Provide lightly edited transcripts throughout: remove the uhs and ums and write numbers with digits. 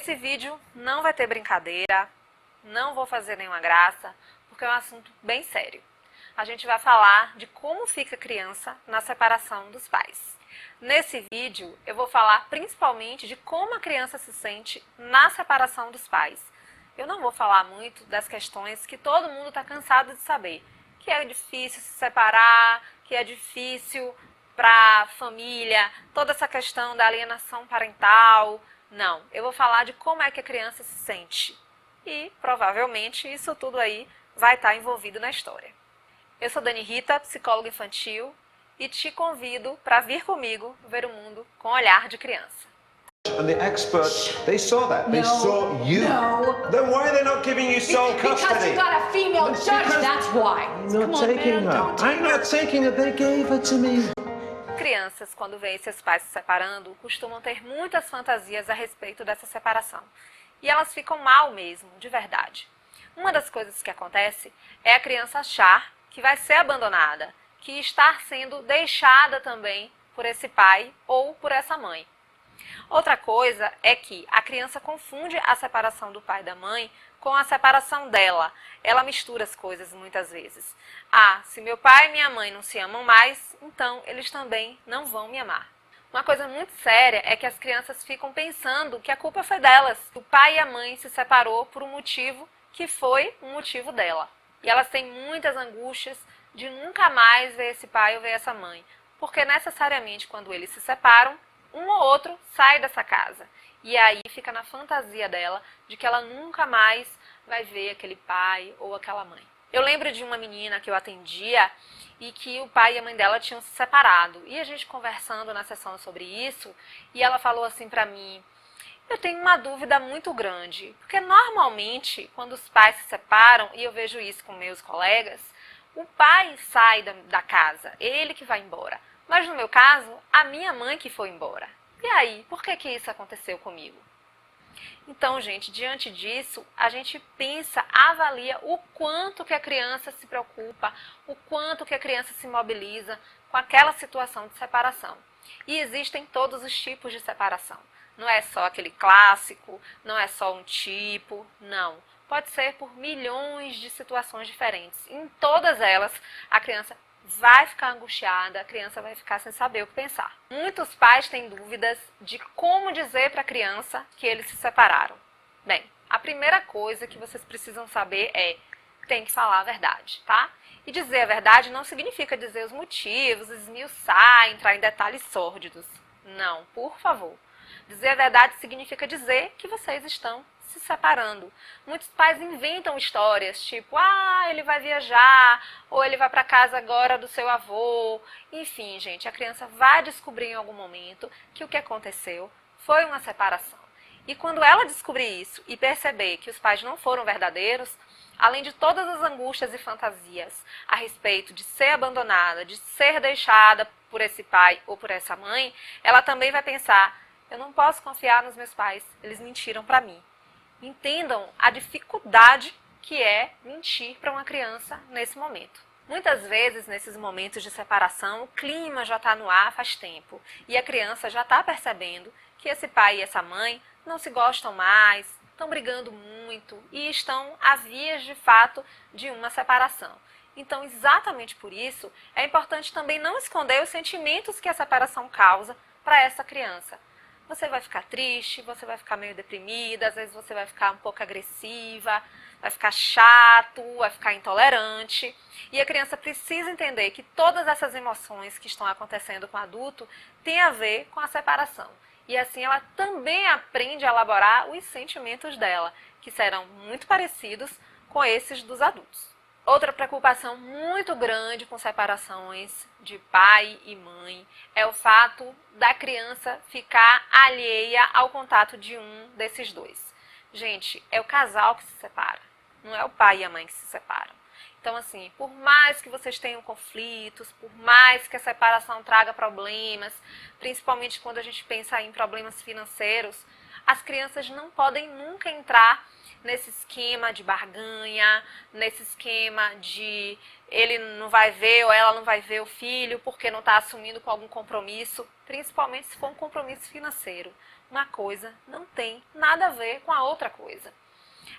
Esse vídeo não vai ter brincadeira, não vou fazer nenhuma graça, porque é um assunto bem sério. A gente vai falar de como fica a criança na separação dos pais. Nesse vídeo, eu vou falar principalmente de como a criança se sente na separação dos pais. Eu não vou falar muito das questões que todo mundo está cansado de saber, que é difícil se separar, que é difícil para a família, toda essa questão da alienação parental. Não, eu vou falar de como é que a criança se sente. E, provavelmente, isso tudo aí vai estar envolvido na história. Eu sou Dani Rita, psicóloga infantil, e te convido para vir comigo ver o mundo com olhar de criança. And the experts, they saw that. They saw you. No. Then why are they not giving you sole Because custody? you got a female judge, that's why. I'm not taking her. I'm not taking her. They gave her to me. Crianças, quando veem seus pais se separando, costumam ter muitas fantasias a respeito dessa separação. E elas ficam mal mesmo, de verdade. Uma das coisas que acontece é a criança achar que vai ser abandonada, que está sendo deixada também por esse pai ou por essa mãe. Outra coisa é que a criança confunde a separação do pai e da mãe com a separação dela. Ela mistura as coisas muitas vezes. Ah, se meu pai e minha mãe não se amam mais, então eles também não vão me amar. Uma coisa muito séria é que as crianças ficam pensando que a culpa foi delas. O pai e a mãe se separou por um motivo que foi um motivo dela. E elas têm muitas angústias de nunca mais ver esse pai ou ver essa mãe. Porque necessariamente quando eles se separam, um ou outro sai dessa casa. E aí fica na fantasia dela de que ela nunca mais vai ver aquele pai ou aquela mãe. Eu lembro de uma menina que eu atendia e que o pai e a mãe dela tinham se separado. E a gente conversando na sessão sobre isso, e ela falou assim pra mim: eu tenho uma dúvida muito grande, porque normalmente quando os pais se separam, e eu vejo isso com meus colegas, o pai sai da casa, ele que vai embora. Mas no meu caso, a minha mãe que foi embora. E aí, por que isso aconteceu comigo? Então, gente, diante disso, a gente pensa, avalia o quanto que a criança se preocupa, o quanto que a criança se mobiliza com aquela situação de separação. E existem todos os tipos de separação. Não é só aquele clássico, não é só um tipo, não. Pode ser por milhões de situações diferentes. Em todas elas, a criança vai ficar angustiada, a criança vai ficar sem saber o que pensar. Muitos pais têm dúvidas de como dizer para a criança que eles se separaram. Bem, a primeira coisa que vocês precisam saber é: tem que falar a verdade, tá? E dizer a verdade não significa dizer os motivos, esmiuçar, entrar em detalhes sórdidos. Não, por favor. Dizer a verdade significa dizer que vocês estão se separando. Muitos pais inventam histórias, tipo, ele vai viajar, ou ele vai para casa agora do seu avô. Enfim, gente, a criança vai descobrir em algum momento que o que aconteceu foi uma separação. E quando ela descobrir isso e perceber que os pais não foram verdadeiros, além de todas as angústias e fantasias a respeito de ser abandonada, de ser deixada por esse pai ou por essa mãe, ela também vai pensar: eu não posso confiar nos meus pais, eles mentiram para mim. Entendam a dificuldade que é mentir para uma criança nesse momento. Muitas vezes, nesses momentos de separação, o clima já está no ar faz tempo e a criança já está percebendo que esse pai e essa mãe não se gostam mais, estão brigando muito e estão a vias de fato de uma separação. Então, exatamente por isso, é importante também não esconder os sentimentos que a separação causa para essa criança. Você vai ficar triste, você vai ficar meio deprimida, às vezes você vai ficar um pouco agressiva, vai ficar chato, vai ficar intolerante. E a criança precisa entender que todas essas emoções que estão acontecendo com o adulto têm a ver com a separação. E assim ela também aprende a elaborar os sentimentos dela, que serão muito parecidos com esses dos adultos. Outra preocupação muito grande com separações de pai e mãe é o fato da criança ficar alheia ao contato de um desses dois. Gente, é o casal que se separa, não é o pai e a mãe que se separam. Então, assim, por mais que vocês tenham conflitos, por mais que a separação traga problemas, principalmente quando a gente pensa em problemas financeiros, as crianças não podem nunca entrar nesse esquema de barganha, nesse esquema de ele não vai ver ou ela não vai ver o filho porque não está assumindo com algum compromisso, principalmente se for um compromisso financeiro. uma coisa não tem nada a ver com a outra coisa.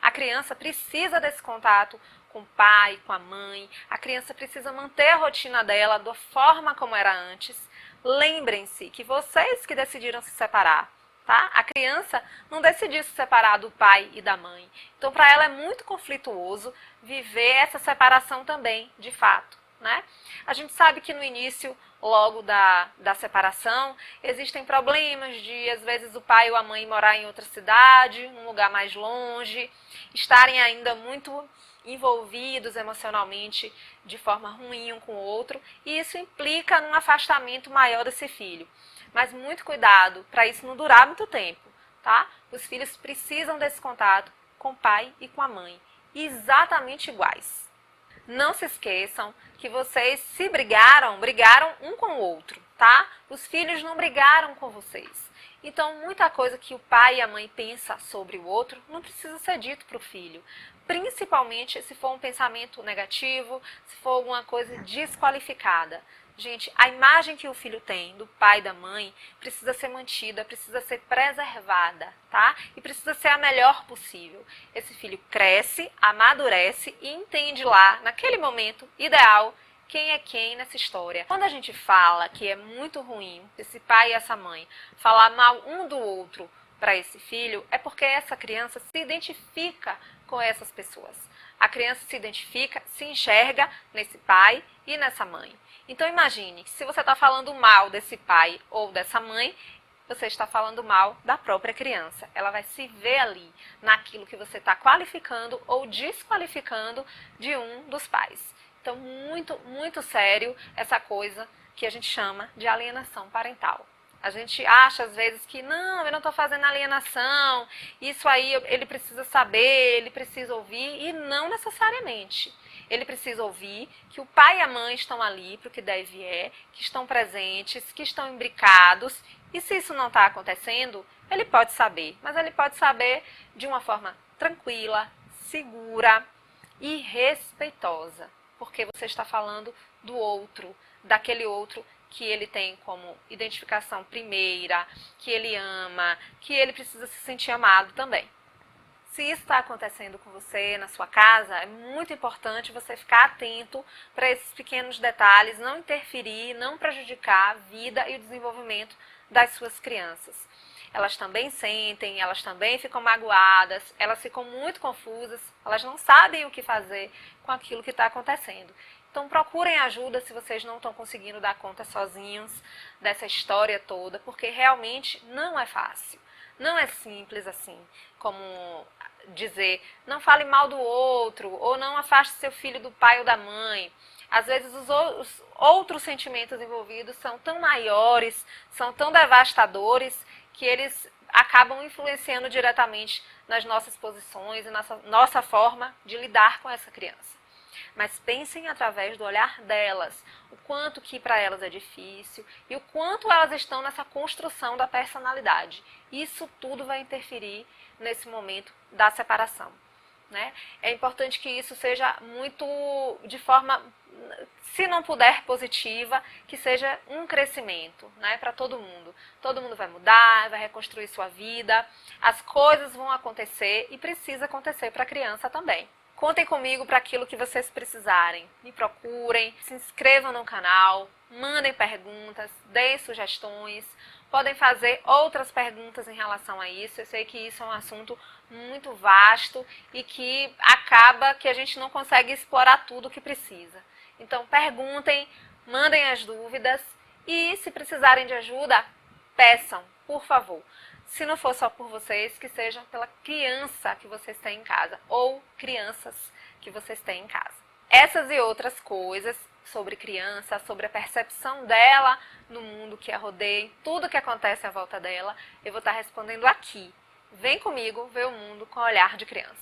A criança precisa desse contato com o pai, com a mãe. A criança precisa manter a rotina dela da forma como era antes. Lembrem-se que vocês que decidiram se separar, tá? A criança não decidiu se separar do pai e da mãe. Então, para ela é muito conflituoso viver essa separação também, de fato, né? A gente sabe que no início, logo da separação, existem problemas de, às vezes, o pai ou a mãe morar em outra cidade, num lugar mais longe, estarem ainda muito envolvidos emocionalmente de forma ruim um com o outro, e isso implica num afastamento maior desse filho. Mas muito cuidado para isso não durar muito tempo, tá? Os filhos precisam desse contato com o pai e com a mãe, exatamente iguais. Não se esqueçam que vocês se brigaram um com o outro, tá? Os filhos não brigaram com vocês. Então, muita coisa que o pai e a mãe pensam sobre o outro não precisa ser dito para o filho. Principalmente se for um pensamento negativo, se for alguma coisa desqualificada. Gente, a imagem que o filho tem do pai e da mãe precisa ser mantida, precisa ser preservada, tá? E precisa ser a melhor possível. Esse filho cresce, amadurece e entende lá, naquele momento ideal, quem é quem nessa história. Quando a gente fala que é muito ruim esse pai e essa mãe falar mal um do outro para esse filho, é porque essa criança se identifica com essas pessoas. A criança se identifica, se enxerga nesse pai e nessa mãe. Então imagine, se você está falando mal desse pai ou dessa mãe, você está falando mal da própria criança. Ela vai se ver ali, naquilo que você está qualificando ou desqualificando de um dos pais. Então, muito, muito sério essa coisa que a gente chama de alienação parental. A gente acha, às vezes, que não, eu não estou fazendo alienação, isso aí ele precisa saber, ele precisa ouvir, e não necessariamente. Ele precisa ouvir que o pai e a mãe estão ali para o que deve é, que estão presentes, que estão imbricados, e se isso não está acontecendo, ele pode saber, mas ele pode saber de uma forma tranquila, segura e respeitosa, porque você está falando do outro, daquele outro que ele tem como identificação primeira, que ele ama, que ele precisa se sentir amado também. Se isso está acontecendo com você na sua casa, é muito importante você ficar atento para esses pequenos detalhes, não interferir, não prejudicar a vida e o desenvolvimento das suas crianças. Elas também sentem, elas também ficam magoadas, elas ficam muito confusas, elas não sabem o que fazer com aquilo que está acontecendo. Então procurem ajuda se vocês não estão conseguindo dar conta sozinhos dessa história toda, porque realmente não é fácil. Não é simples assim, como dizer, não fale mal do outro, ou não afaste seu filho do pai ou da mãe. Às vezes os outros sentimentos envolvidos são tão maiores, são tão devastadores, que eles acabam influenciando diretamente nas nossas posições e na nossa forma de lidar com essa criança. Mas pensem através do olhar delas, o quanto que para elas é difícil e o quanto elas estão nessa construção da personalidade. Isso tudo vai interferir nesse momento da separação, né? É importante que isso seja muito de forma, se não puder positiva, que seja um crescimento, né, para todo mundo. Todo mundo vai mudar, vai reconstruir sua vida, as coisas vão acontecer e precisa acontecer para a criança também. Contem comigo para aquilo que vocês precisarem. Me procurem, se inscrevam no canal, mandem perguntas, deem sugestões. Podem fazer outras perguntas em relação a isso. Eu sei que isso é um assunto muito vasto e que acaba que a gente não consegue explorar tudo o que precisa. Então perguntem, mandem as dúvidas e se precisarem de ajuda, peçam, por favor. Se não for só por vocês, que seja pela criança que vocês têm em casa ou crianças que vocês têm em casa. Essas e outras coisas sobre criança, sobre a percepção dela no mundo que a rodeia, tudo que acontece à volta dela, eu vou estar respondendo aqui. Vem comigo ver o mundo com o olhar de criança.